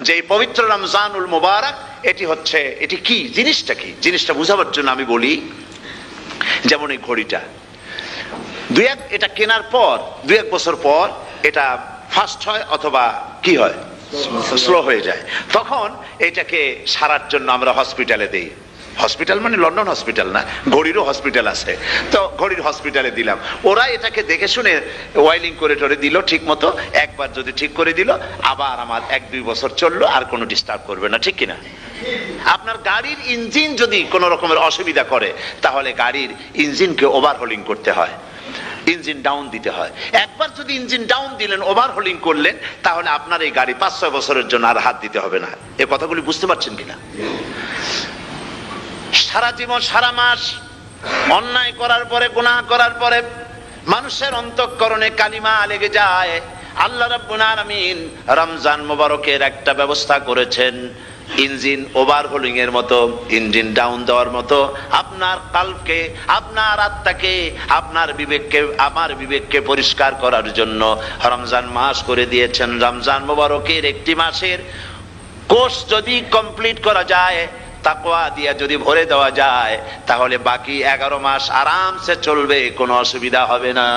যে এই পবিত্র রমজানুল মুবারক এটি কি জিনিসটা, কি জিনিসটা বোঝাবার জন্য আমি বলি, যেমন এই ঘড়িটা এটা কেনার পর 2-1 বছর পর এটা ফাস্ট হয় অথবা কি হয়, স্লো হয়ে যায়। তখন এটাকে সারার জন্য আমরা হসপিটালে দেই। হসপিটাল মানে লন্ডন হসপিটাল না, ঘড়িরও হসপিটাল আছে। তো ঘড়ির হসপিটালে দিলাম, ওরা এটাকে দেখে শুনে ওয়াইলিং করে টরে দিল ঠিক মতো। একবার যদি ঠিক করে দিল, আবার আমার 1-2 বছর চললো, আর কোনো ডিস্টার্ব করবে না, ঠিক কিনা? আপনার গাড়ির ইঞ্জিন যদি কোনো রকমের অসুবিধা করে, তাহলে গাড়ির ইঞ্জিনকে ওভারহোলিং করতে হয়, ইঞ্জিন ডাউন দিতে হয়। একবার যদি ইঞ্জিন ডাউন দিলেন, ওভারহোলিং করলেন, তাহলে আপনার এই গাড়ি 5-6 বছরের জন্য আর হাত দিতে হবে না। এই কথাগুলি বুঝতে পারছেন কিনা? সারা জীবন সারা মাস অন্যায় করার পরে, গুনাহ করার পরে মানুষের অন্তঃকরণে কালিমা লেগে যায়। আল্লাহ রাব্বুল আলামিন রমজান মোবারকের একটা ব্যবস্থা করেছেন, ইঞ্জিন ওভারহোলিং এর মতো, ইঞ্জিন ডাউন দেওয়ার মতো। আপনার কালকে, আপনার আত্মাকে, আপনার বিবেককে, আমার বিবেককে পরিষ্কার করার জন্য রমজান মাস করে দিয়েছেন। রমজান মোবারকের একটি মাসের কোর্স যদি কমপ্লিট করা যায়, তাকওয়া দিয়া যদি ভরে দেওয়া যায়, তাহলে বাকি 11 মাস আরামসে চলবে, কোনো অসুবিধা হবে না।